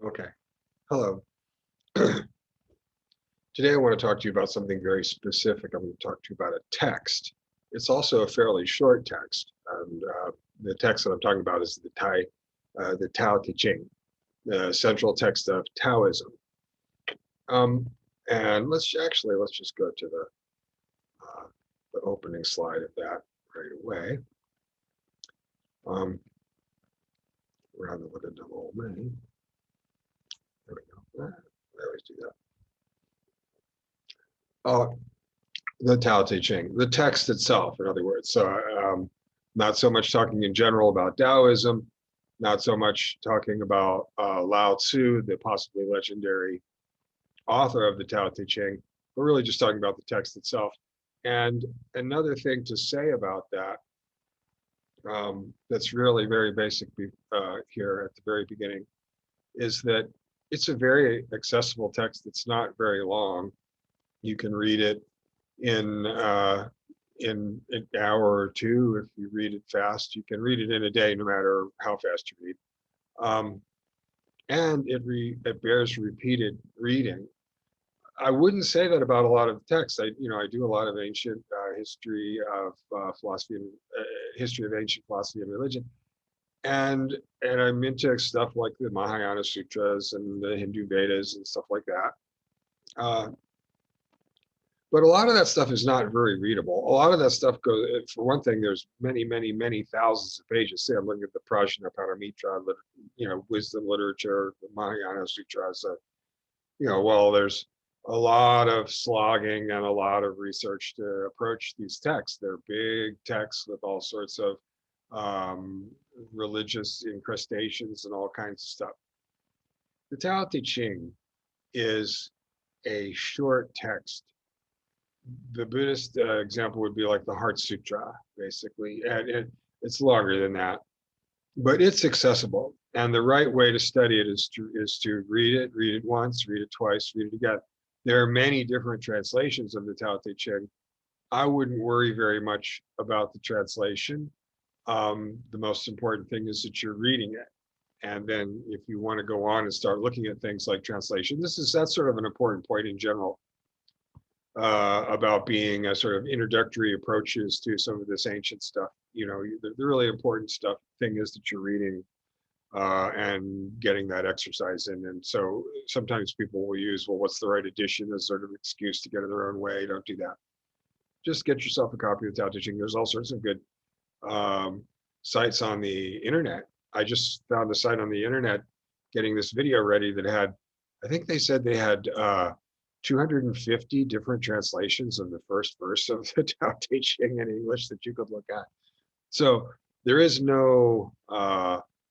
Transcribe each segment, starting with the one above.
Okay. Hello. Today I want to talk to you about something very specific. I'm going to talk to you about a text. It's also a fairly short text. And the text that I'm talking about is the Tao Te Ching, the central text of Taoism. Um, and let's just go to the opening slide of that right away. Um, rather than a double many. There we go. I always do that. Oh, the Tao Te Ching, the text itself, in other words. So, not so much talking in general about Taoism, not so much talking about Lao Tzu, the possibly legendary author of the Tao Te Ching, but really just talking about the text itself. And another thing to say about that, that's really very basic here at the very beginning, is that it's a very accessible text. It's not very long. You can read it in in an hour or two if you read it fast. You can read it in a day, no matter how fast you read. Um, and it bears repeated reading. I wouldn't say that about a lot of texts. I do a lot of ancient history of philosophy and history of ancient philosophy and religion, and I'm into stuff like the Mahayana Sutras and the Hindu Vedas and stuff like that. Uh, But a lot of that stuff is not very readable. A lot of that stuff goes, for one thing, there's many, many, many thousands of pages. Say I'm looking at the Prajnaparamita, wisdom literature, the Mahayana Sutras. Well, there's a lot of slogging and a lot of research to approach these texts. They're big texts with all sorts of um, religious incrustations and all kinds of stuff. The Tao Te Ching is a short text. The Buddhist example would be like the Heart Sutra, basically, and it's longer than that, but it's accessible. And the right way to study it is to read it once, read it twice, read it again. There are many different translations of the Tao Te Ching. I wouldn't worry very much about the translation. The most important thing is that you're reading it. And then if you want to go on and start looking at things like translation, that's sort of an important point in general about being a sort of introductory approaches to some of this ancient stuff. The really important thing is that you're reading and getting that exercise in. And so sometimes people will use, well, what's the right edition as sort of excuse to get in their own way. Don't do that. Just get yourself a copy of Tao Te Ching. There's all sorts of good um, sites on the internet. I just found a site on the internet getting this video ready that had, I think they said they had 250 different translations of the first verse of the Tao Te Ching in English that you could look at. So there is no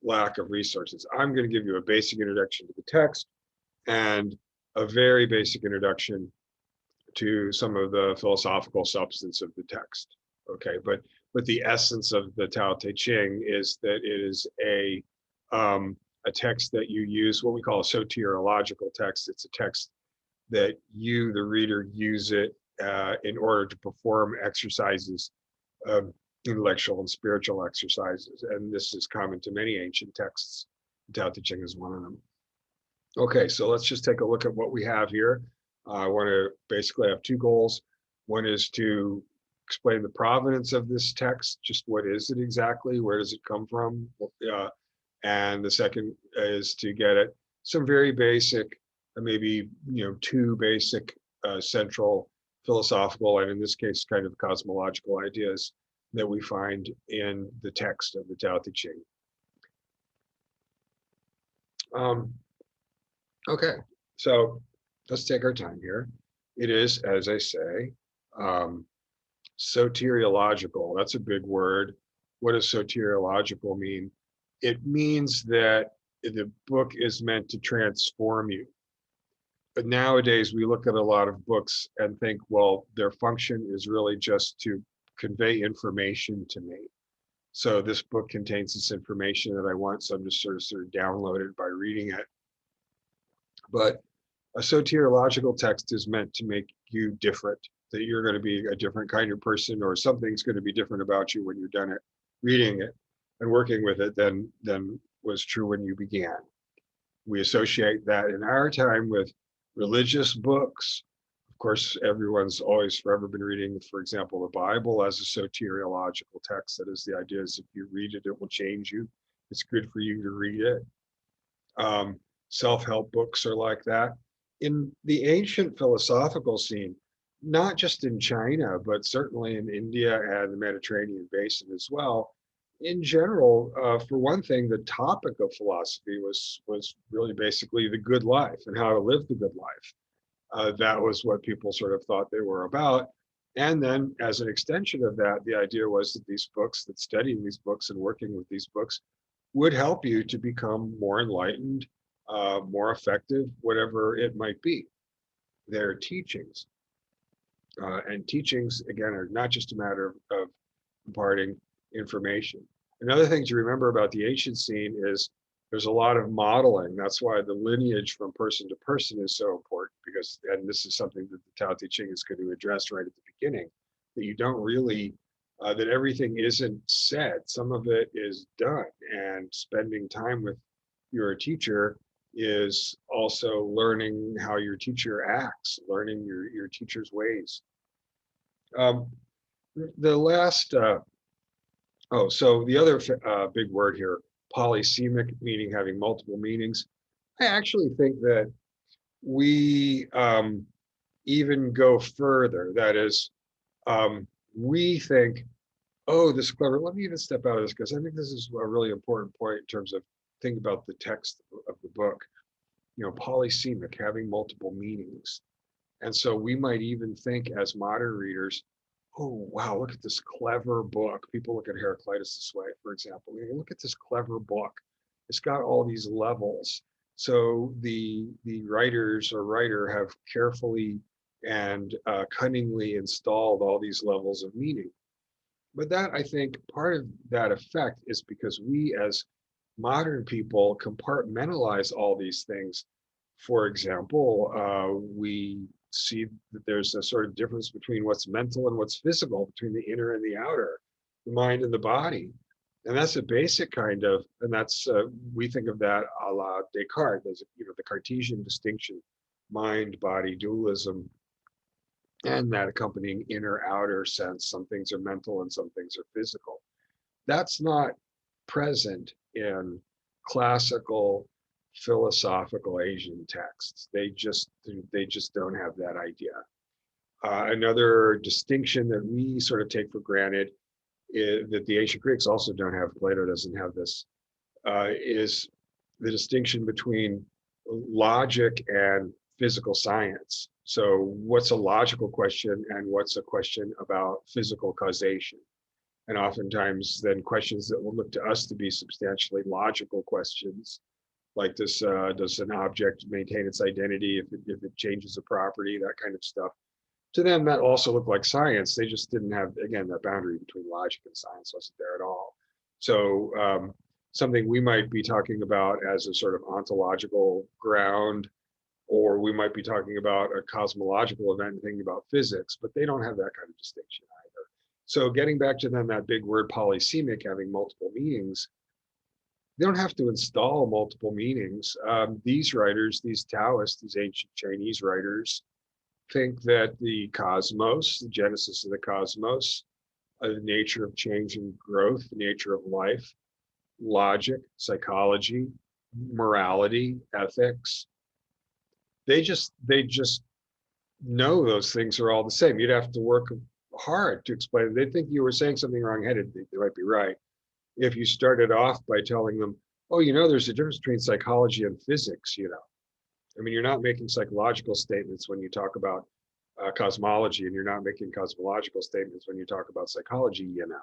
lack of resources. I'm going to give you a basic introduction to the text and a very basic introduction to some of the philosophical substance of the text. Okay, but the essence of the Tao Te Ching is that it is a text that you use, what we call a soteriological text. It's a text that you, the reader, use it in order to perform exercises, intellectual and spiritual exercises. And this is common to many ancient texts. Tao Te Ching is one of them. Okay, so let's just take a look at what we have here. I want to basically have two goals. One is to explain the provenance of this text, just what is it exactly, where does it come from? And the second is to get at some very basic, maybe two basic central philosophical, and in this case, kind of cosmological ideas that we find in the text of the Tao Te Ching. Okay, so let's take our time here. It is, as I say, soteriological. That's a big word. What does soteriological mean? It means that the book is meant to transform you. But nowadays, we look at a lot of books and think, well, their function is really just to convey information to me. So this book contains this information that I want, so I'm just sort of download it by reading it. But a soteriological text is meant to make you different, that you're going to be a different kind of person, or something's going to be different about you when you're done it, reading it and working with it than was true when you began. We associate that in our time with religious books. Of course, everyone's always forever been reading, for example, the Bible as a soteriological text. That is, the idea is if you read it, it will change you. It's good for you to read it. Self-help books are like that. In the ancient philosophical scene, not just in China, but certainly in India and the Mediterranean basin as well, in general, for one thing, the topic of philosophy was really basically the good life and how to live the good life. That was what people sort of thought they were about. And then, as an extension of that, the idea was that these books, that studying these books and working with these books, would help you to become more enlightened, more effective, whatever it might be. Their teachings. And teachings, again, are not just a matter of imparting information. Another thing to remember about the ancient scene is there's a lot of modeling. That's why the lineage from person to person is so important, because, and this is something that the Tao Te Ching is going to address right at the beginning, that you don't really, that everything isn't said. Some of it is done, and spending time with your teacher is also learning how your teacher acts, learning your teacher's ways. Um, the last, so the other big word here, polysemic, meaning having multiple meanings. I actually think that we even go further. That is, we think, oh, this is clever. Let me even step out of this, because I think this is a really important point in terms of think about the text of the book. You know, polysemic, having multiple meanings. And so we might even think as modern readers, oh, wow, look at this clever book. People look at Heraclitus this way, for example. Look at this clever book. It's got all these levels. So the writers or writer have carefully and cunningly installed all these levels of meaning. But that, I think, part of that effect is because we as modern people compartmentalize all these things. For example, we see that there's a sort of difference between what's mental and what's physical, between the inner and the outer, the mind and the body. And that's a basic kind of, and that's, we think of that a la Descartes, as, you know, the Cartesian distinction, mind, body, dualism, and that accompanying inner outer sense. Some things are mental and some things are physical. That's not present in classical philosophical Asian texts. They just don't have that idea. Another distinction that we sort of take for granted is, that the ancient Greeks also don't have, Plato doesn't have this, is the distinction between logic and physical science. So what's a logical question and what's a question about physical causation? And oftentimes then questions that will look to us to be substantially logical questions, like this, does an object maintain its identity if it changes a property, that kind of stuff. To them, that also looked like science. They just didn't have, again, that boundary between logic and science wasn't there at all. So something we might be talking about as a sort of ontological ground, or we might be talking about a cosmological event and thinking about physics, but they don't have that kind of distinction either. So getting back to then that big word polysemic, having multiple meanings, they don't have to install multiple meanings. These writers, these Taoists, these ancient Chinese writers, think that the cosmos, the genesis of the cosmos, the nature of change and growth, the nature of life, logic, psychology, morality, ethics, they just know those things are all the same. You'd have to work hard to explain it. They think you were saying something wrong-headed. They might be right. If you started off by telling them, oh, you know, there's a difference between psychology and physics, you know. I mean, you're not making psychological statements when you talk about cosmology, and you're not making cosmological statements when you talk about psychology, you know.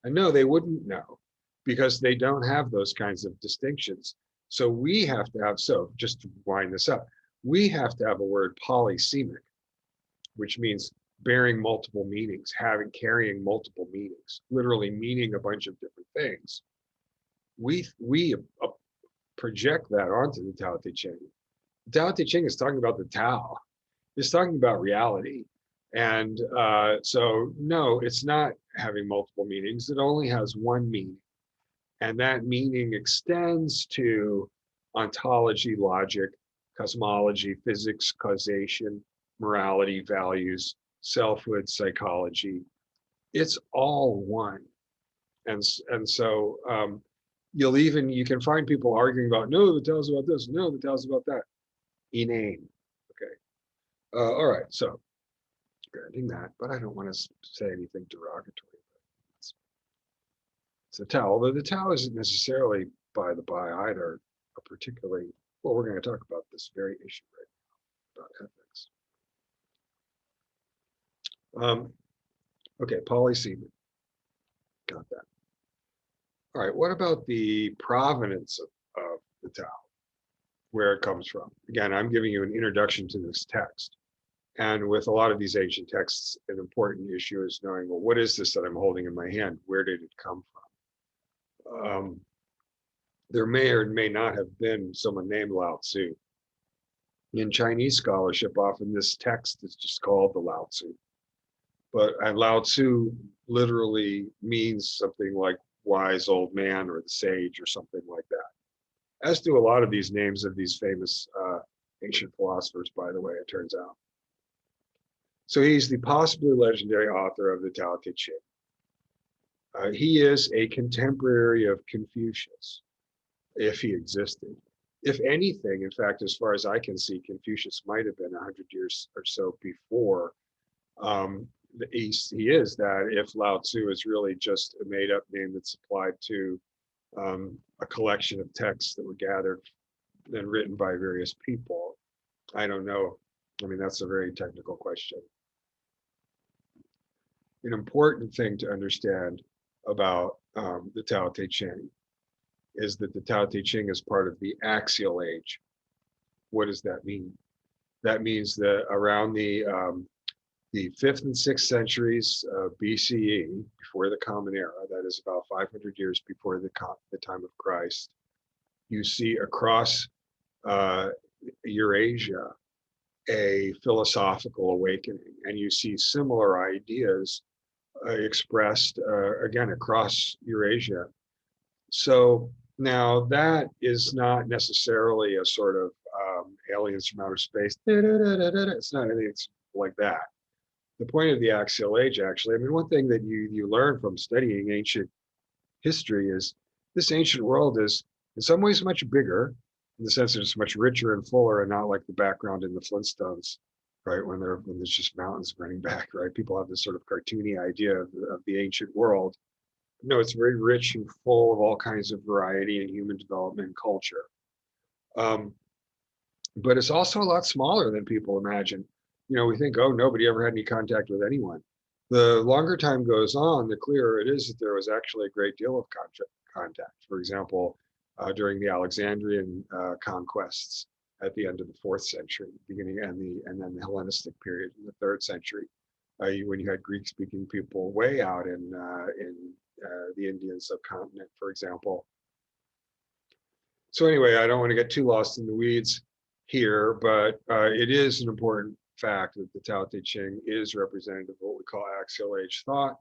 And no, they wouldn't know, because they don't have those kinds of distinctions. So we have to have, so just to wind this up, we have to have a word polysemic, which means bearing multiple meanings, carrying multiple meanings, literally meaning a bunch of different things. We project that onto the Tao Te Ching. The Tao Te Ching is talking about the Tao. It's talking about reality. And so, no, it's not having multiple meanings. It only has one meaning. And that meaning extends to ontology, logic, cosmology, physics, causation, morality, values, selfhood, psychology. It's all one. And so you can find people arguing about, no, the Tao's about this, no, the Tao's about that. Inane. Okay. All right. So granting that, but I don't want to say anything derogatory. It's the Tao, although the Tao isn't necessarily by the by either, a particularly, well, we're going to talk about this very issue right now, about ethics. Okay, polysemia. Got that. All right, what about the provenance of the Tao, where it comes from? Again, I'm giving you an introduction to this text. And with a lot of these ancient texts, an important issue is knowing, well, what is this that I'm holding in my hand? Where did it come from? There may or may not have been someone named Lao Tzu. In Chinese scholarship, often this text is just called the Lao Tzu. But Lao Tzu literally means something like wise old man or the sage or something like that, as do a lot of these names of these famous ancient philosophers, by the way, it turns out. So he's the possibly legendary author of the Tao Te Ching. He is a contemporary of Confucius, if he existed. If anything, in fact, as far as I can see, Confucius might have been 100 years or so before. He is that if Lao Tzu is really just a made-up name that's applied to a collection of texts that were gathered and written by various people. I don't know. I mean, that's a very technical question. An important thing to understand about the Tao Te Ching is that the Tao Te Ching is part of the Axial Age. What does that mean? That means that around the 5th and 6th centuries BCE, before the Common Era, that is about 500 years before the time of Christ, you see across Eurasia a philosophical awakening, and you see similar ideas expressed again across Eurasia. So now that is not necessarily a sort of aliens from outer space. It's not anything like that. The point of the Axial Age, actually, I mean, one thing that you learn from studying ancient history is this ancient world is in some ways much bigger, in the sense that it's much richer and fuller, and not like the background in the Flintstones, right? When there's just mountains running back, right? People have this sort of cartoony idea of the ancient world. No, it's very rich and full of all kinds of variety and human development and culture. But it's also a lot smaller than people imagine. You know, we think, oh, nobody ever had any contact with anyone. The longer time goes on, the clearer it is that there was actually a great deal of contact. For example, during the Alexandrian conquests at the end of the 4th century, beginning and then the Hellenistic period in the 3rd century, when you had Greek-speaking people way out in the Indian subcontinent, for example. So anyway, I don't want to get too lost in the weeds here, but it is an important fact that the Tao Te Ching is representative of what we call axial age thought.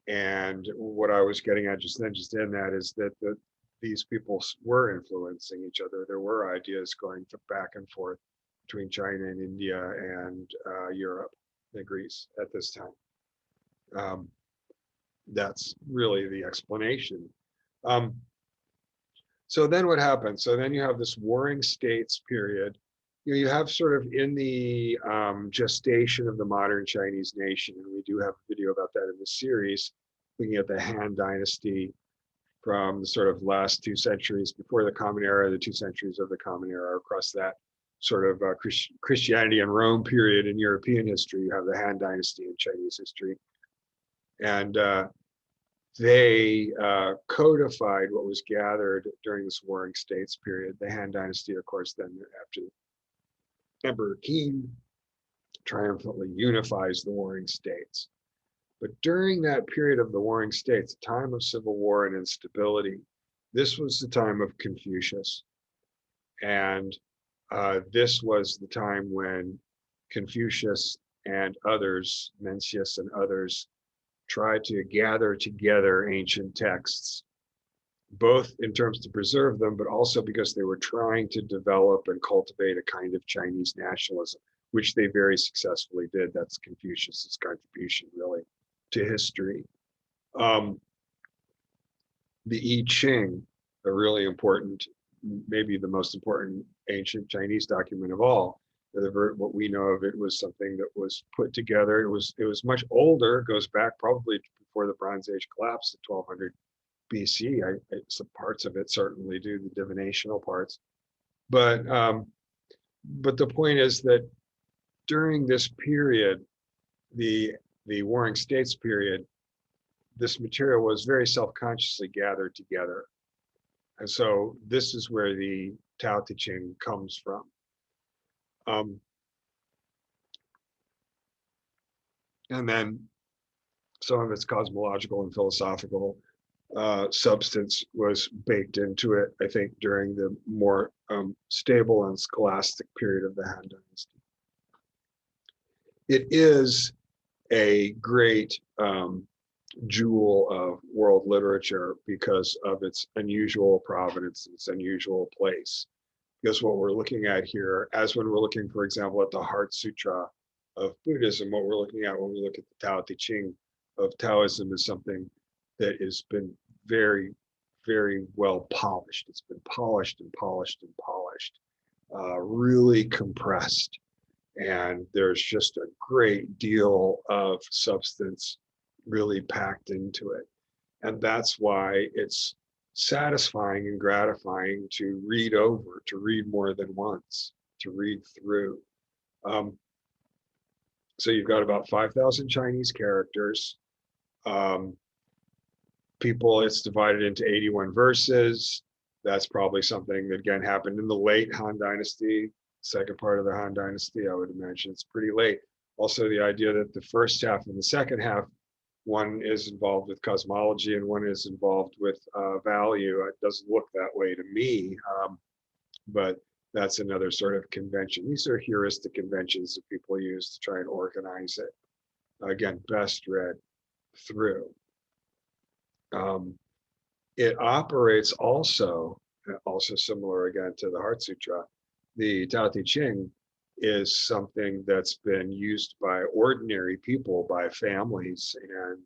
And what I was getting at just in that is that these people were influencing each other. There were ideas going back and forth between China and India and Europe and Greece at this time. That's really the explanation. So then what happens? So then you have this warring states period. You have sort of in the gestation of the modern Chinese nation, and we do have a video about that in the series, looking at the Han Dynasty from the sort of last 2 centuries before the Common Era, the 2 centuries of the Common Era, across that sort of Christianity and Rome period in European history. You have the Han Dynasty in Chinese history. And they codified what was gathered during this warring states period. The Han Dynasty, of course, then after Emperor Qin triumphantly unifies the warring states. But during that period of the warring states, a time of civil war and instability, this was the time of Confucius. And this was the time when Confucius and others, Mencius and others, tried to gather together ancient texts, both in terms to preserve them, but also because they were trying to develop and cultivate a kind of Chinese nationalism, which they very successfully did. That's Confucius's contribution, really, to history. Um, the I Ching, a really important, maybe the most important ancient Chinese document of all. What we know of it was something that was put together. It was much older. Goes back probably before the Bronze Age collapsed at 1200 BC. Some parts of it certainly do, the divinational parts. But the point is that during this period, the the Warring States period, this material was very self-consciously gathered together. And so this is where the Tao Te Ching comes from. Um, and then some of its cosmological and philosophical substance was baked into it, I think, during the more stable and scholastic period of the Han Dynasty. It is a great jewel of world literature because of its unusual provenance, its unusual place. Because what we're looking at here, as when we're looking, for example, at the Heart Sutra of Buddhism, what we're looking at when we look at the Tao Te Ching of Taoism is something that has been very, very well polished. It's been polished and polished and polished, really compressed. And there's just a great deal of substance really packed into it. And that's why it's satisfying and gratifying to read over, to read more than once, to read through. Um, so you've got about 5,000 Chinese characters. Um, it's divided into 81 verses. That's probably something that again happened in the late Han Dynasty, second part of the Han Dynasty. I would imagine it's pretty late. Also, the idea that the first half and the second half, one is involved with cosmology and one is involved with value. It doesn't look that way to me, but that's another sort of convention. These are heuristic conventions that people use to try and organize it. Again, best read through. It operates also similar again to the Heart Sutra. The Tao Te Ching is something that's been used by ordinary people, by families and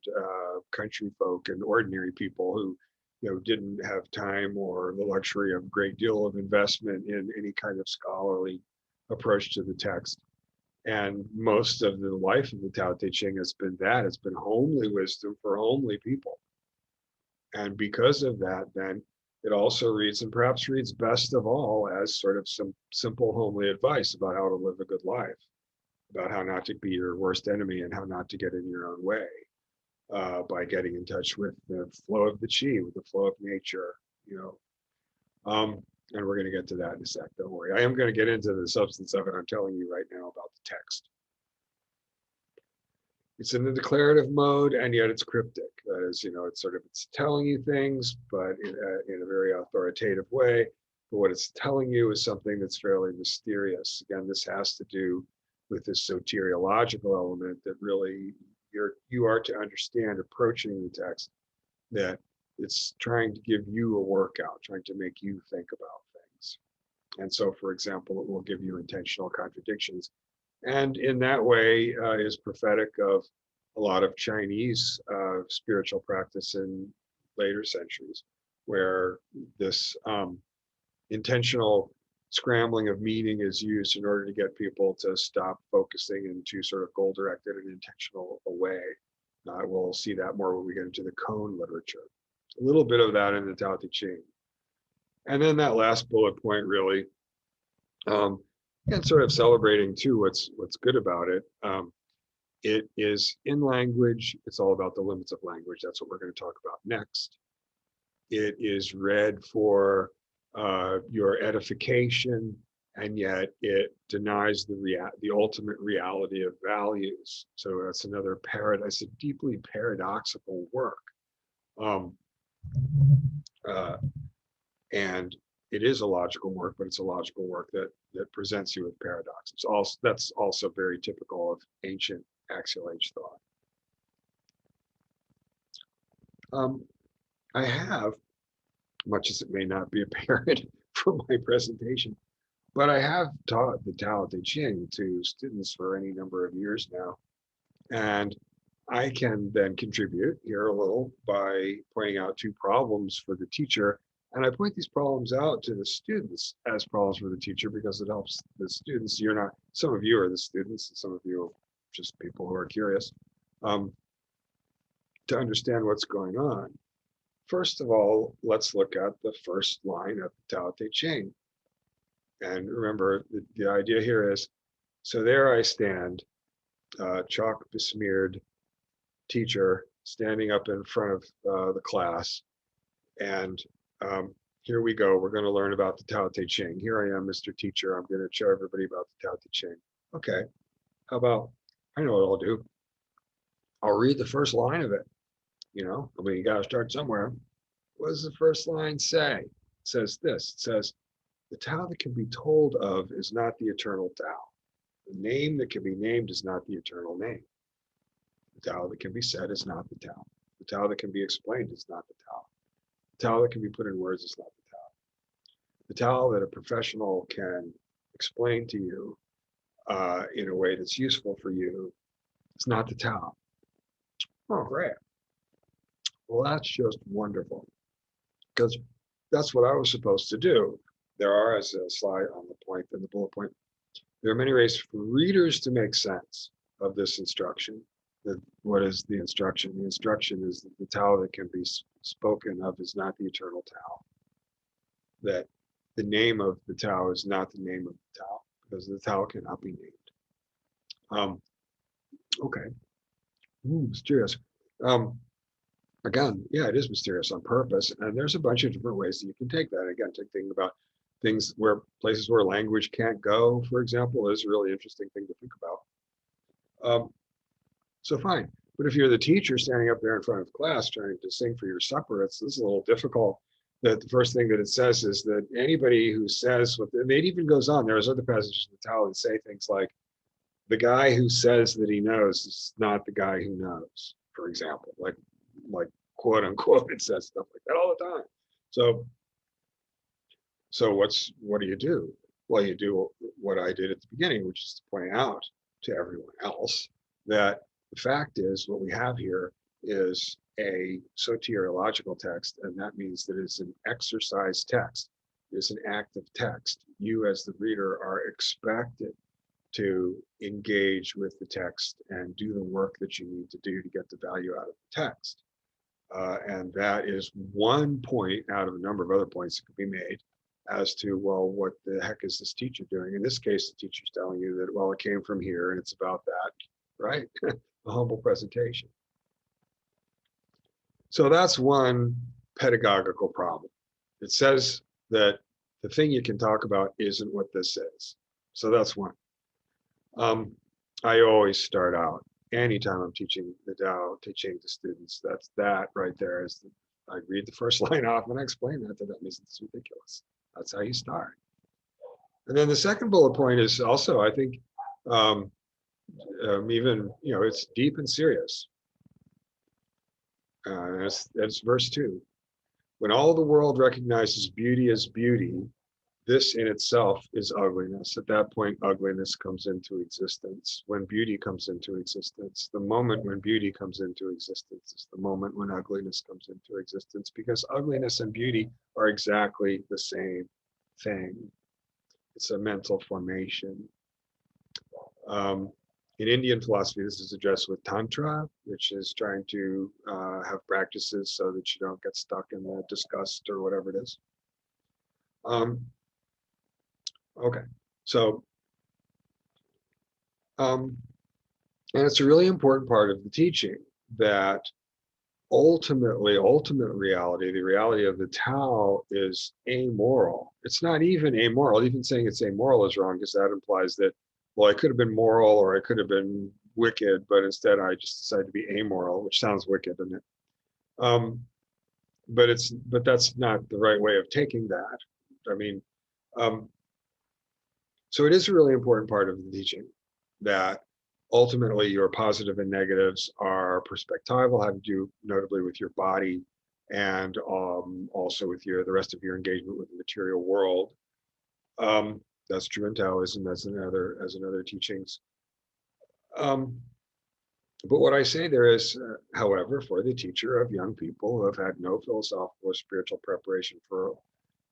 country folk and ordinary people who didn't have time or the luxury of a great deal of investment in any kind of scholarly approach to the text. And most of the life of the Tao Te Ching has been that. It's been homely wisdom for homely people. And because of that, then it also reads, and perhaps reads best of all, as sort of some simple homely advice about how to live a good life, about how not to be your worst enemy and how not to get in your own way by getting in touch with the flow of the chi, with the flow of nature, and we're going to get to that in a sec, don't worry. I am going to get into the substance of it. I'm telling you right now about the text. It's in the declarative mode, and yet it's cryptic. That is, it's telling you things, but in a very authoritative way. But what it's telling you is something that's fairly mysterious. Again, this has to do with this soteriological element that really you are to understand approaching the text, that it's trying to give you a workout, trying to make you think about things. And so, for example, it will give you intentional contradictions, and in that way is prophetic of a lot of Chinese spiritual practice in later centuries, where this intentional scrambling of meaning is used in order to get people to stop focusing into sort of goal-directed and intentional way. We'll see that more when we get into the Cone literature. A little bit of that in the Tao Te Ching. And then that last bullet point really, and sort of celebrating too what's good about it. It is in language. It's all about the limits of language. That's what we're going to talk about next. It is read for your edification, and yet it denies the ultimate reality of values. So that's another a deeply paradoxical work. And it is a logical work, but it's a logical work that presents you with paradox. That's also very typical of ancient Axial Age thought. I have much as it may not be apparent from my presentation. But I have taught the Tao Te Ching to students for any number of years now. And I can then contribute here a little by pointing out two problems for the teacher. And I point these problems out to the students as problems for the teacher because it helps the students. You're not, some of you are the students, and some of you are just people who are curious um, to understand what's going on. First of all, let's look at the first line of the Tao Te Ching. And remember, the idea here is, so there I stand, chalk besmeared teacher standing up in front of the class. And here we go. We're going to learn about the Tao Te Ching. Here I am, Mr. Teacher. I'm going to show everybody about the Tao Te Ching. Okay. How about, I know what I'll do. I'll read the first line of it. You know, I mean, you got to start somewhere. What does the first line say? It says this. It says, the Tao that can be told of is not the eternal Tao. The name that can be named is not the eternal name. The Tao that can be said is not the Tao. The Tao that can be explained is not the Tao. The Tao that can be put in words is not the Tao. The Tao that a professional can explain to you in a way that's useful for you is not the Tao. Oh, great. Well, that's just wonderful because that's what I was supposed to do. There are, as a slide on the point, in the bullet point, there are many ways for readers to make sense of this instruction. What is the instruction? The instruction is that the Tao that can be spoken of is not the eternal Tao. That the name of the Tao is not the name of the Tao because the Tao cannot be named. Okay. Mysterious. Again, yeah, it is mysterious on purpose. And there's a bunch of different ways that you can take that. Again, thinking about things where places where language can't go, for example, is a really interesting thing to think about. So fine. But if you're the teacher standing up there in front of class trying to sing for your supper, this is a little difficult. That the first thing that it says is that anybody who says what, and it even goes on, there's other passages in the Tao that say things like, the guy who says that he knows is not the guy who knows, for example, like quote unquote, it says stuff like that all the time. So what do you do? Well, you do what I did at the beginning, which is to point out to everyone else that the fact is what we have here is a soteriological text, and that means that it's an exercise text. It's an active text. You as the reader are expected to engage with the text and do the work that you need to do to get the value out of the text. And that is one point out of a number of other points that could be made as to, well, what the heck is this teacher doing? In this case, the teacher's telling you that, well, it came from here and it's about that, right? A humble presentation. So that's one pedagogical problem. It says that the thing you can talk about isn't what this is. So that's one. I always start out anytime I'm teaching the Tao Te Ching to students. That's that right there. I read the first line off and I explain that to them. It's ridiculous. That's how you start. And then the second bullet point is also, I think, even it's deep and serious. That's verse 2. When all the world recognizes beauty as beauty, this in itself is ugliness. At that point, ugliness comes into existence. When beauty comes into existence, the moment when beauty comes into existence is the moment when ugliness comes into existence, because ugliness and beauty are exactly the same thing. It's a mental formation. In Indian philosophy, this is addressed with Tantra, which is trying to have practices so that you don't get stuck in the disgust or whatever it is. Okay, so, and it's a really important part of the teaching that ultimate reality, the reality of the Tao is amoral. It's not even amoral. Even saying it's amoral is wrong because that implies that, well, I could have been moral or I could have been wicked, but instead I just decided to be amoral, which sounds wicked, doesn't it? But that's not the right way of taking that. I mean, so it is a really important part of the teaching that ultimately your positive and negatives are perspectival, have to do notably with your body and also with the rest of your engagement with the material world. That's true in Taoism, as in other teachings. Um, but what I say there is, however, for the teacher of young people who have had no philosophical or spiritual preparation for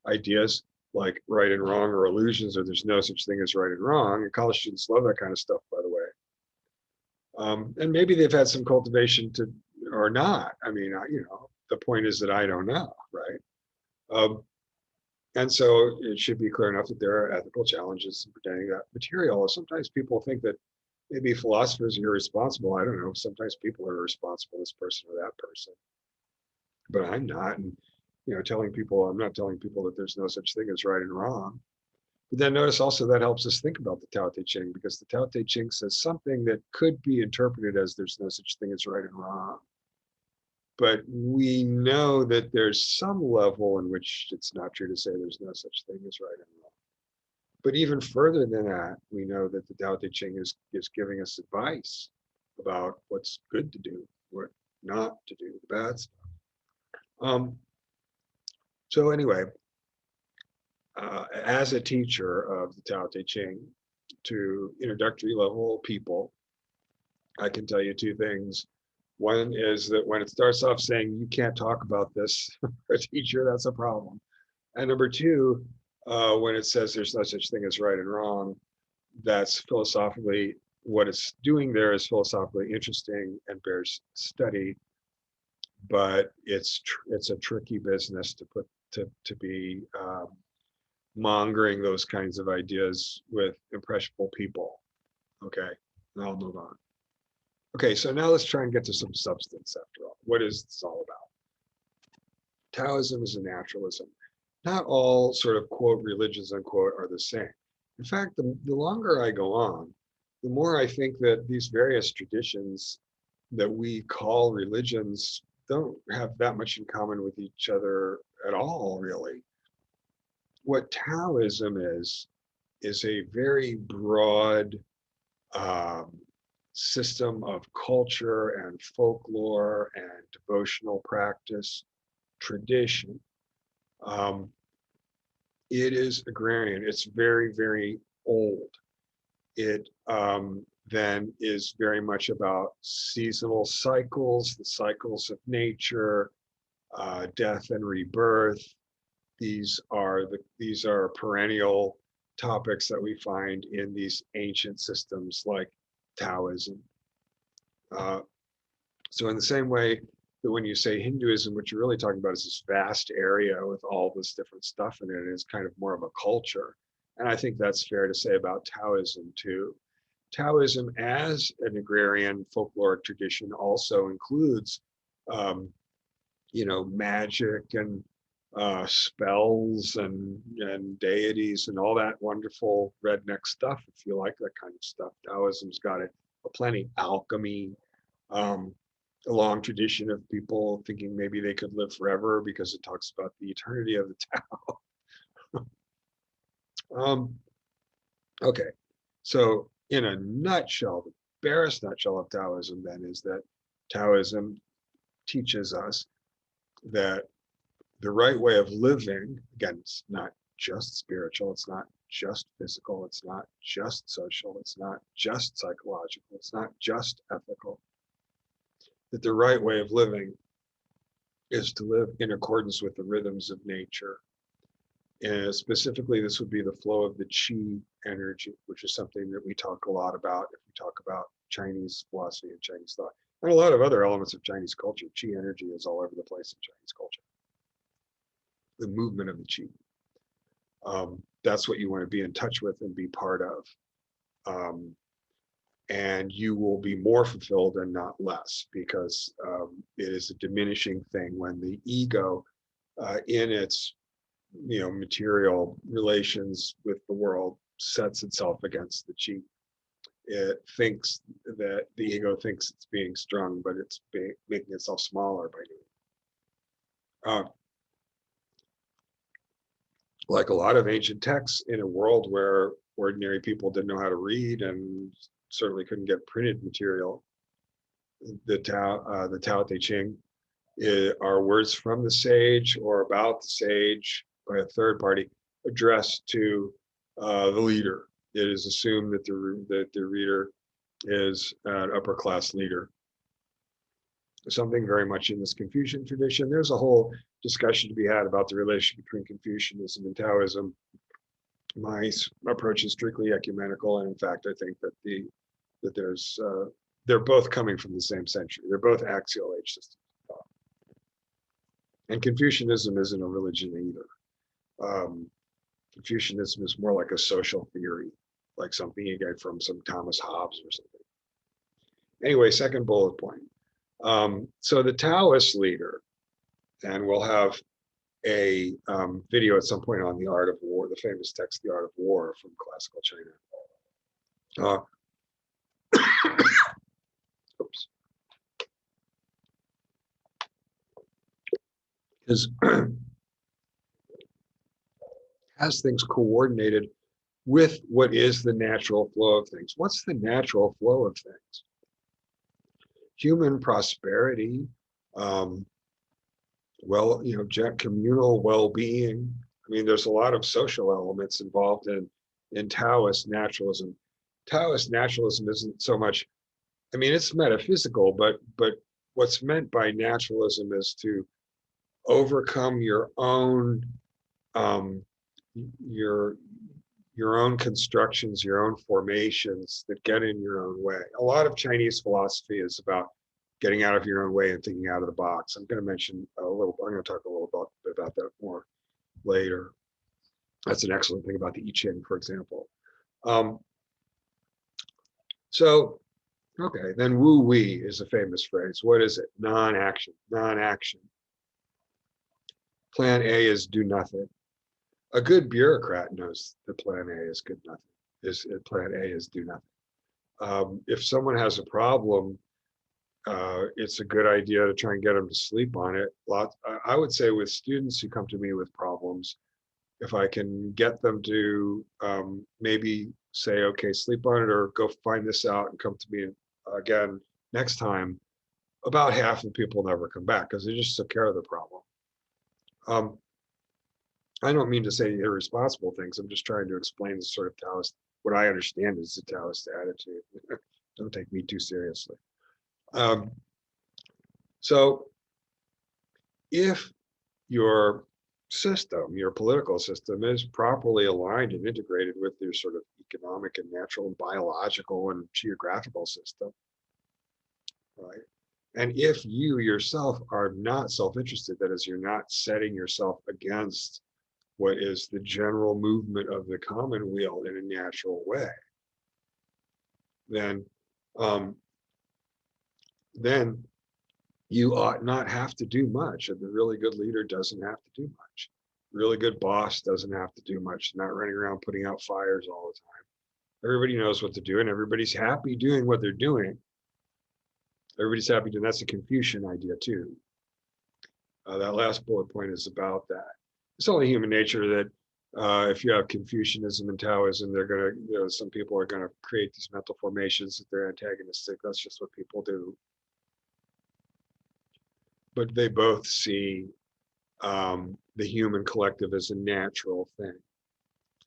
ideas like right and wrong or illusions, or there's no such thing as right and wrong. And college students love that kind of stuff, by the way. And maybe they've had some cultivation to, or not. I mean, the point is that I don't know, right? And so it should be clear enough that there are ethical challenges in pretending that material. Sometimes people think that maybe philosophers are irresponsible. I don't know. Sometimes people are irresponsible, this person or that person, but I'm not. And I'm not telling people that there's no such thing as right and wrong. But then notice also that helps us think about the Tao Te Ching, because the Tao Te Ching says something that could be interpreted as there's no such thing as right and wrong. But we know that there's some level in which it's not true to say there's no such thing as right and wrong. But even further than that, we know that the Tao Te Ching is giving us advice about what's good to do, what not to do, the bad stuff. So anyway, as a teacher of the Tao Te Ching to introductory level people, I can tell you two things. One is that when it starts off saying you can't talk about this for a teacher, that's a problem. And number two, when it says there's no such thing as right and wrong, that's philosophically, what it's doing there is philosophically interesting and bears study, but it's a tricky business to be mongering those kinds of ideas with impressionable people. Okay, and I'll move on. Okay, so now let's try and get to some substance after all. What is this all about? Taoism is a naturalism. Not all sort of quote religions unquote are the same. In fact, the longer I go on, the more I think that these various traditions that we call religions don't have that much in common with each other at all, really. What Taoism is a very broad system of culture and folklore and devotional practice, tradition. It is agrarian. It's very, very old. It then is very much about seasonal cycles, the cycles of nature, death and rebirth. These are perennial topics that we find in these ancient systems like Taoism. So in the same way that when you say Hinduism, what you're really talking about is this vast area with all this different stuff in it. It's kind of more of a culture. And I think that's fair to say about Taoism too. Taoism as an agrarian folkloric tradition also includes, magic and spells and deities and all that wonderful redneck stuff, if you like that kind of stuff. Taoism's got it plenty. Alchemy, a long tradition of people thinking maybe they could live forever because it talks about the eternity of the Tao. Okay, so in a nutshell, the barest nutshell of Taoism then is that Taoism teaches us that the right way of living, again, it's not just spiritual, it's not just physical, it's not just social, it's not just psychological, it's not just ethical. That the right way of living is to live in accordance with the rhythms of nature. And specifically, this would be the flow of the Qi energy, which is something that we talk a lot about if we talk about Chinese philosophy and Chinese thought, and a lot of other elements of Chinese culture. Qi energy is all over the place in Chinese culture. The movement of the Qi. That's what you want to be in touch with and be part of. And you will be more fulfilled and not less, because it is a diminishing thing when the ego in its material relations with the world sets itself against the Qi. It thinks that the ego thinks it's being strong, but it's making itself smaller by doing it. Like a lot of ancient texts in a world where ordinary people didn't know how to read and certainly couldn't get printed material, the Tao Te Ching are words from the sage or about the sage by a third party addressed to the leader. It is assumed that the reader is an upper class leader. Something very much in this Confucian tradition. There's a whole discussion to be had about the relation between Confucianism and Taoism. My approach is strictly ecumenical, and in fact, I think that they're both coming from the same century. They're both axial age systems. And Confucianism isn't a religion either. Confucianism is more like a social theory, like something you get from some Thomas Hobbes or something. Anyway, second bullet point. So the Taoist leader, and we'll have a video at some point on the art of war, the famous text, The Art of War from classical China. Oops. Has things coordinated with what is the natural flow of things. What's the natural flow of things? Human prosperity, communal well-being. I mean, there's a lot of social elements involved in Taoist naturalism. Taoist naturalism isn't so much, I mean, it's metaphysical, but what's meant by naturalism is to overcome your own constructions, your own formations that get in your own way. A lot of Chinese philosophy is about getting out of your own way and thinking out of the box. I'm going to talk a little bit about that more later. That's an excellent thing about the I Ching, for example. Okay, then Wu Wei is a famous phrase. What is it? Non-action, non-action. Plan A is do nothing. A good bureaucrat knows that plan A is good nothing. Plan A is do nothing. If someone has a problem, it's a good idea to try and get them to sleep on it. I would say with students who come to me with problems, if I can get them to maybe say, okay, sleep on it, or go find this out and come to me again next time, about half of the people never come back because they just took care of the problem. I don't mean to say irresponsible things. I'm just trying to explain the sort of Taoist, what I understand is the Taoist attitude. Don't take me too seriously. So if your system, your political system, is properly aligned and integrated with your sort of economic and natural and biological and geographical system, right? And if you yourself are not self-interested, that is, you're not setting yourself against what is the general movement of the commonweal in a natural way, then you ought not have to do much. And the really good leader doesn't have to do much. Really good boss doesn't have to do much, not running around putting out fires all the time. Everybody knows what to do, and everybody's happy doing what they're doing. Everybody's happy doing. That's a Confucian idea too. That last bullet point is about that. It's only human nature that if you have Confucianism and Taoism, they're going to, some people are going to create these mental formations that they're antagonistic. That's just what people do. But they both see the human collective as a natural thing.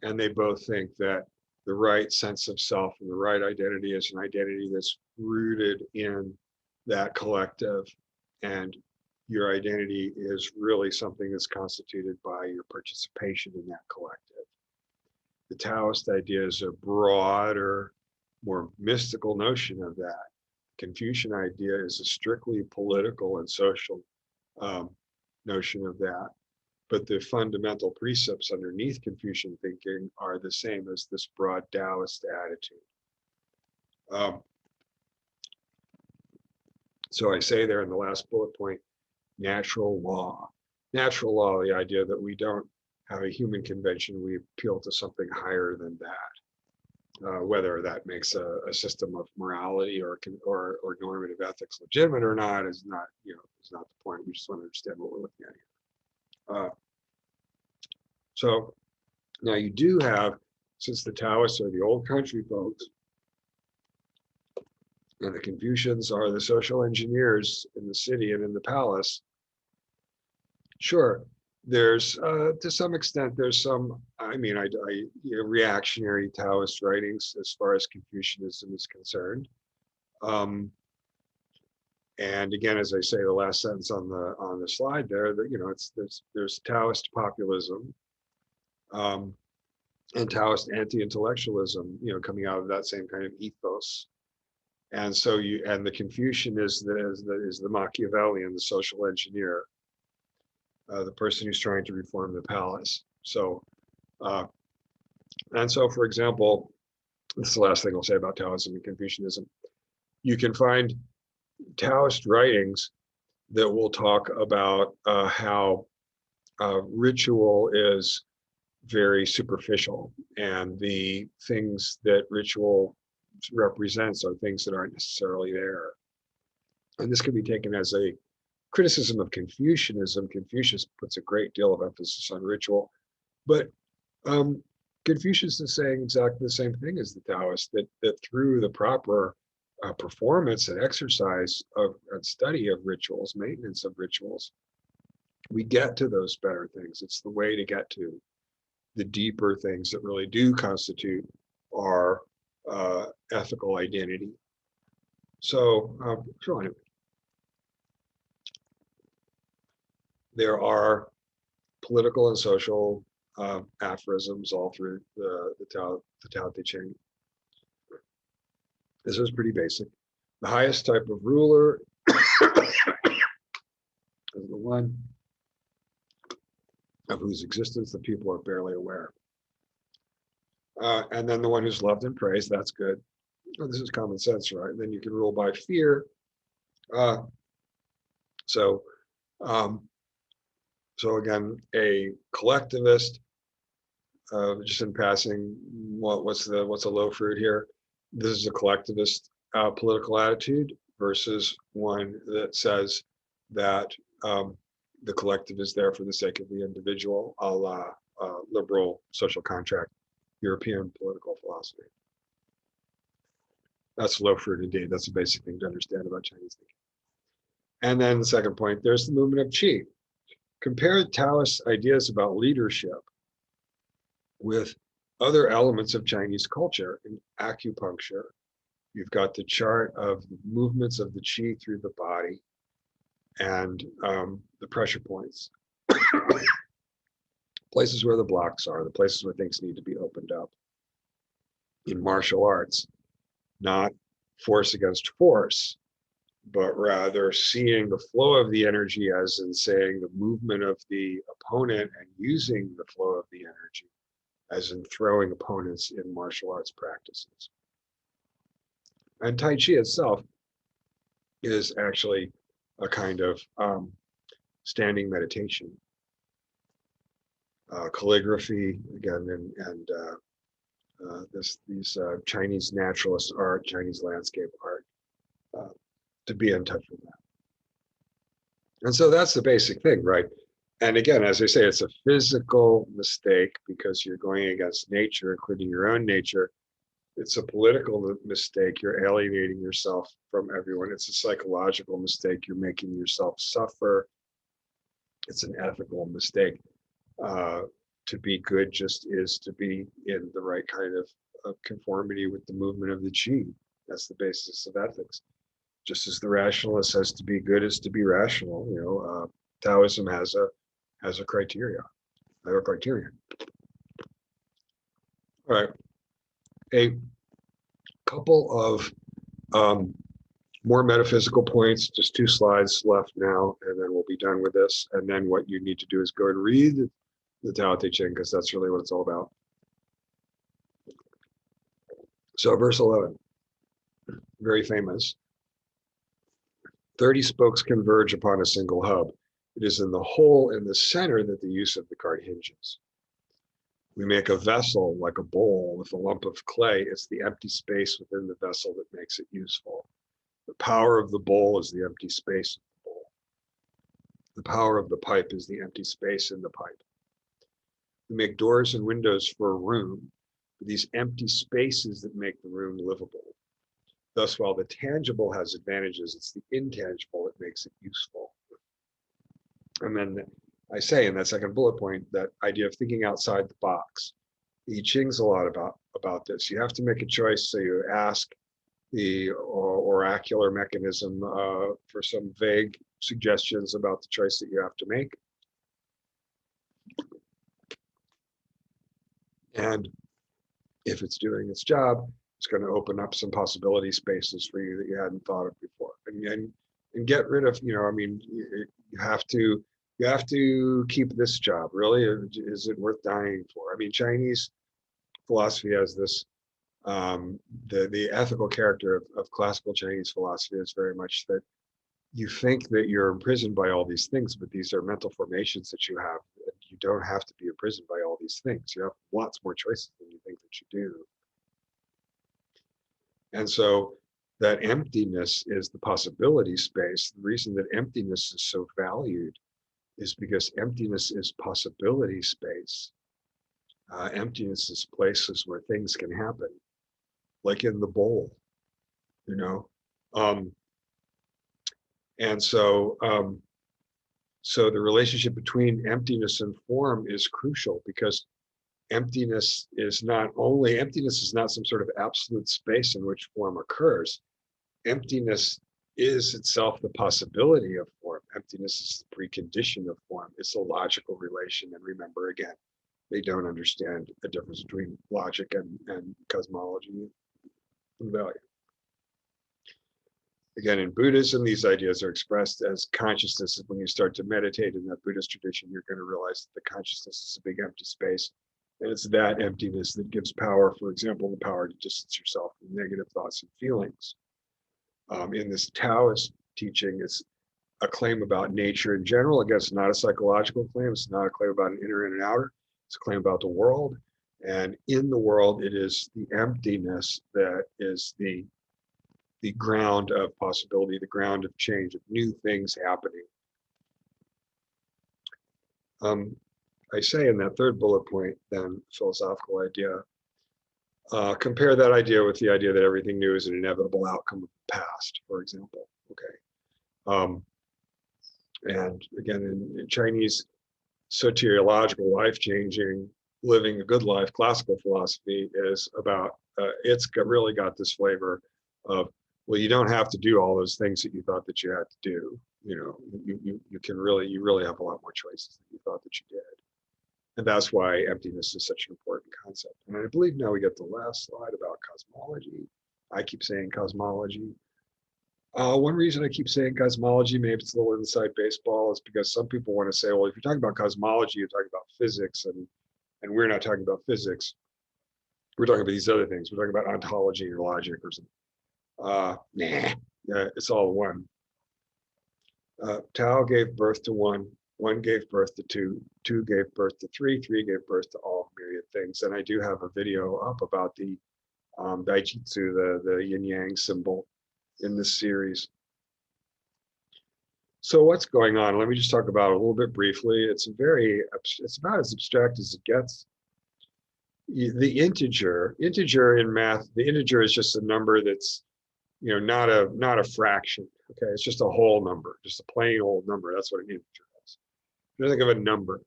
And they both think that the right sense of self and the right identity is an identity that's rooted in that collective. And your identity is really something that's constituted by your participation in that collective. The Taoist idea is a broader, more mystical notion of that. Confucian idea is a strictly political and social notion of that. But the fundamental precepts underneath Confucian thinking are the same as this broad Taoist attitude. So I say there in the last bullet point, natural law. Natural law, the idea that we don't have a human convention, we appeal to something higher than that. Whether that makes a system of morality or normative ethics legitimate or not is not, is not the point. We just want to understand what we're looking at here. So now you do have, since the Taoists are the old country folks, and the Confucians are the social engineers in the city and in the palace, Sure. There's, to some extent, there's some, reactionary Taoist writings as far as Confucianism is concerned. Um, and again, as I say, the last sentence on the slide there, that there's Taoist populism, and Taoist anti-intellectualism, coming out of that same kind of ethos. And so and the Confucian is the Machiavellian, the social engineer, the person who's trying to reform the palace. So, uh, and so, for example, this is the last thing I'll say about Taoism and Confucianism. You can find Taoist writings that will talk about how ritual is very superficial, and the things that ritual represents are things that aren't necessarily there. And this can be taken as a criticism of Confucianism. Confucius puts a great deal of emphasis on ritual, but um, Confucius is saying exactly the same thing as the Taoists, that through the proper performance and exercise of and study of rituals, maintenance of rituals, we get to those better things. It's the way to get to the deeper things that really do constitute our ethical identity. So, anyway, there are political and social aphorisms all through the Tao Te Ching. This is pretty basic. The highest type of ruler is the one of whose existence the people are barely aware. And then the one who's loved and praised, that's good. Oh, this is common sense, right? And then you can rule by fear. Uh, so, um, so again, a collectivist. Just in passing, what's a low fruit here? This is a collectivist political attitude versus one that says that the collective is there for the sake of the individual, a la liberal social contract, European political philosophy. That's low fruit indeed. That's a basic thing to understand about Chinese thinking. And then the second point, there's the movement of Qi. Compare Taoist ideas about leadership with other elements of Chinese culture. In acupuncture, you've got the chart of the movements of the qi through the body and the pressure points, places where the blocks are, the places where things need to be opened up. In martial arts, not force against force, but rather seeing the flow of the energy as in saying the movement of the opponent and using the flow of the energy as in throwing opponents in martial arts practices. And Tai Chi itself is actually a kind of standing meditation. Calligraphy, again, and these Chinese naturalist art, Chinese landscape art, to be in touch with that. And so that's the basic thing, right? And again, as I say, it's a physical mistake because you're going against nature, including your own nature. It's a political mistake. You're alienating yourself from everyone. It's a psychological mistake. You're making yourself suffer. It's an ethical mistake. To be good just is to be in the right kind of conformity with the movement of the qi. That's the basis of ethics. Just as the rationalist says to be good is to be rational. Taoism has a criteria. Have a criterion. All right. A couple of more metaphysical points, just 2 slides left now, and then we'll be done with this. And then what you need to do is go and read the Tao Te Ching, because that's really what it's all about. So verse 11, very famous. 30 spokes converge upon a single hub. It is in the hole in the center that the use of the card hinges. We make a vessel like a bowl with a lump of clay. It's the empty space within the vessel that makes it useful. The power of the bowl is the empty space of the bowl. The power of the pipe is the empty space in the pipe. We make doors and windows for a room, but these empty spaces that make the room livable. Thus, while the tangible has advantages, it's the intangible that makes it useful. And then I say in that second bullet point, that idea of thinking outside the box. I Ching's a lot about this. You have to make a choice, so you ask the oracular mechanism for some vague suggestions about the choice that you have to make. And if it's doing its job, it's going to open up some possibility spaces for you that you hadn't thought of before. And get rid of, I mean, you have to keep this job. Really, is it worth dying for? I mean, Chinese philosophy has this, the ethical character of classical Chinese philosophy is very much that you think that you're imprisoned by all these things, but these are mental formations that you have. You don't have to be imprisoned by all these things. You have lots more choices than you think that you do. And so that emptiness is the possibility space. The reason that emptiness is so valued is because emptiness is possibility space. Emptiness is places where things can happen, like in the bowl, you know. And so, so the relationship between emptiness and form is crucial, because emptiness is not some sort of absolute space in which form occurs. Emptiness is itself the possibility of form. Emptiness is the precondition of form. It's a logical relation. And remember, again, they don't understand the difference between logic and cosmology and value. Again, in Buddhism, these ideas are expressed as consciousness. When you start to meditate in that Buddhist tradition, you're going to realize that the consciousness is a big empty space. And it's that emptiness that gives power, for example, the power to distance yourself from negative thoughts and feelings. In this Taoist teaching, it's a claim about nature in general. Again, it's not a psychological claim. It's not a claim about an inner and an outer. It's a claim about the world. And in the world, it is the emptiness that is the ground of possibility, the ground of change, of new things happening. I say in that third bullet point, then, philosophical idea, compare that idea with the idea that everything new is an inevitable outcome of the past, for example. Okay. And again, in Chinese soteriological, life-changing, living a good life, classical philosophy is about, really got this flavor of, well, you don't have to do all those things that you thought that you had to do. You really have a lot more choices than you thought that you did. And that's why emptiness is such an important concept. And I believe now we get the last slide about cosmology. I keep saying cosmology. One reason I keep saying cosmology, maybe it's a little inside baseball, is because some people want to say, well, if you're talking about cosmology, you're talking about physics, and we're not talking about physics. We're talking about these other things. We're talking about ontology or logic or something. Nah, it's all one. Tao gave birth to one gave birth to two gave birth to three gave birth to all myriad things. And I do have a video up about the Daijitsu, the yin yang symbol in this series. So what's going on? Let me just talk about it a little bit briefly. It's about as abstract as it gets. The integer in math, the integer is just a number that's, not a fraction. Okay, it's just a whole number, just a plain old number. That's what an integer is. You think of a number.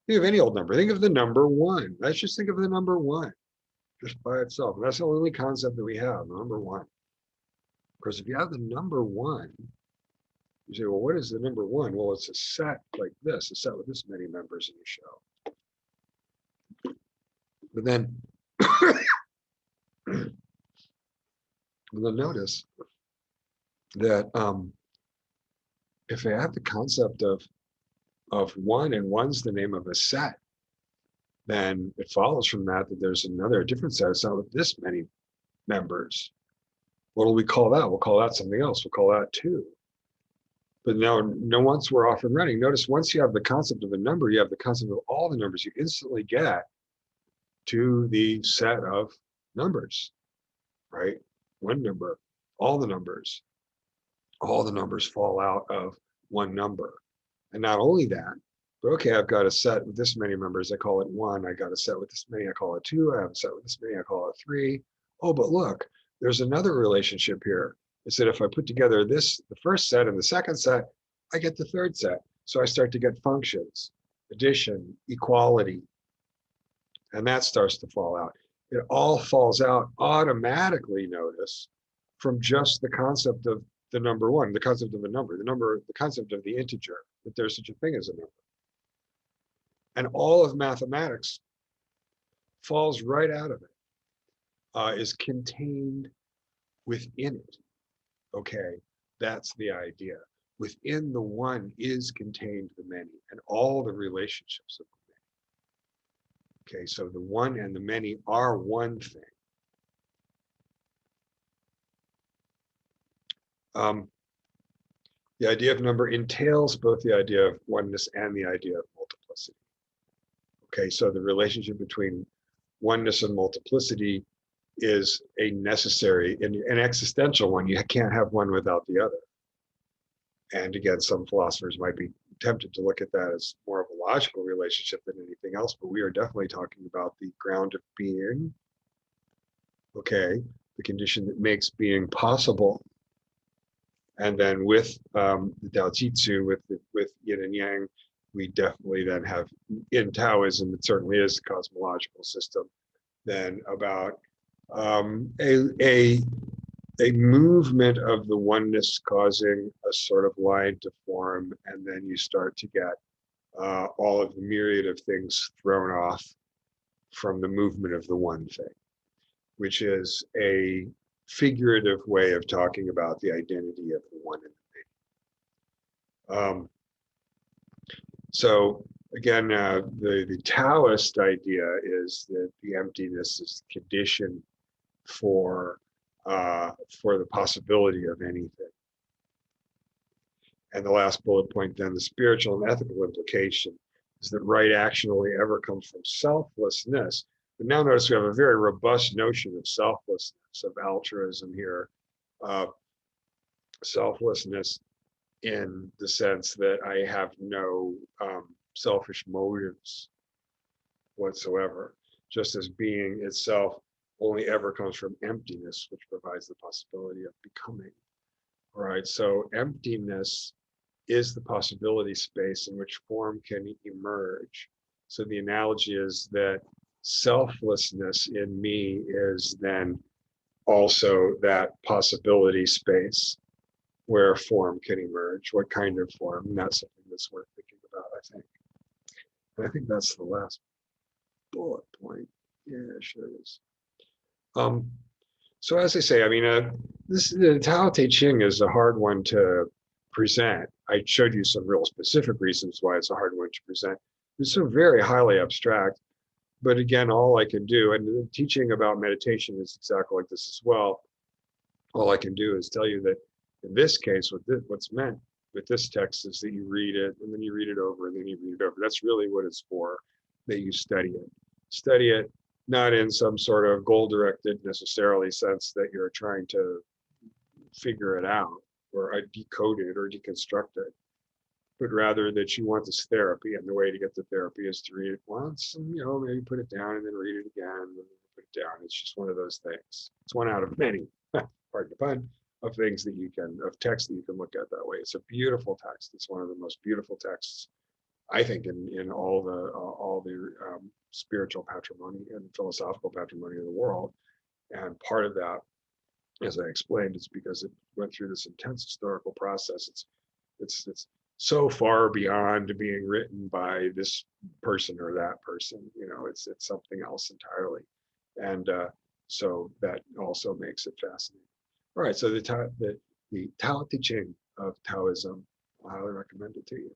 Think of any old number. Think of the number one. Let's just think of the number one, just by itself. And that's the only concept that we have, number one. Because if you have the number one, you say, well, what is the number one? Well, it's a set like this, a set with this many members in your show. But then you'll notice that if I have the concept of one, and one's the name of a set, then it follows from that there's a different set, it's not with this many members. What do we call that? We'll call that something else. We'll call that two. But now, once we're off and running, notice once you have the concept of a number, you have the concept of all the numbers, you instantly get to the set of numbers, right? One number, all the numbers fall out of one number. And not only that, but okay, I've got a set with this many members, I call it one. I got a set with this many, I call it two. I have a set with this many, I call it three. Oh, but look, there's another relationship here. It's that if I put together the first set and the second set, I get the third set. So I start to get functions. addition, equality, and that starts to fall out. It all falls out automatically, notice, from just the concept of the number one, the concept of a number, the concept of the integer, that there's such a thing as a number. And all of mathematics falls right out of it, is contained within it. Okay, that's the idea. Within the one is contained the many and all the relationships of the many. Okay, so the one and the many are one thing. The idea of number entails both the idea of oneness and the idea of multiplicity. Okay, so the relationship between oneness and multiplicity is a necessary, an existential one. You can't have one without the other. And again, some philosophers might be tempted to look at that as more of a logical relationship than anything else, but we are definitely talking about the ground of being. Okay, the condition that makes being possible. And then with the Tao Chi Tzu, with yin and yang, we definitely then have, in Taoism, it certainly is a cosmological system, then about a movement of the oneness causing a sort of line to form, and then you start to get all of the myriad of things thrown off from the movement of the one thing, which is a figurative way of talking about the identity of the one and the many. So again, the Taoist idea is that the emptiness is the condition for the possibility of anything. And the last bullet point then, the spiritual and ethical implication is that right action only ever comes from selflessness. But now notice we have a very robust notion of selflessness, of altruism here. Selflessness in the sense that I have no selfish motives whatsoever, just as being itself only ever comes from emptiness, which provides the possibility of becoming. All right, so emptiness is the possibility space in which form can emerge. So the analogy is that selflessness in me is then also that possibility space where form can emerge. What kind of form? And that's something that's worth thinking about, I think. And I think that's the last bullet point. Yeah, sure is. So as I say, I mean, the Tao Te Ching is a hard one to present. I showed you some real specific reasons why it's a hard one to present. It's so very highly abstract, but again, all I can do, and the teaching about meditation is exactly like this as well. All I can do is tell you that in this case, what's meant with this text is that you read it, and then you read it over, and then you read it over. That's really what it's for, that you study it. Study it, not in some sort of goal-directed necessarily sense that you're trying to figure it out or decode it or deconstruct it, but rather that you want this therapy, and the way to get the therapy is to read it once, and maybe put it down, and then read it again, and then put it down. It's just one of those things. It's one out of many, pardon the pun, of things that you can, of text that you can look at that way. It's a beautiful text. It's one of the most beautiful texts, I think, in all the spiritual patrimony and philosophical patrimony of the world. And part of that, as I explained, is because it went through this intense historical process. It's so far beyond being written by this person or that person. It's something else entirely, and so that also makes it fascinating. All right, so the Tao Te Ching of Taoism, I highly recommend it to you.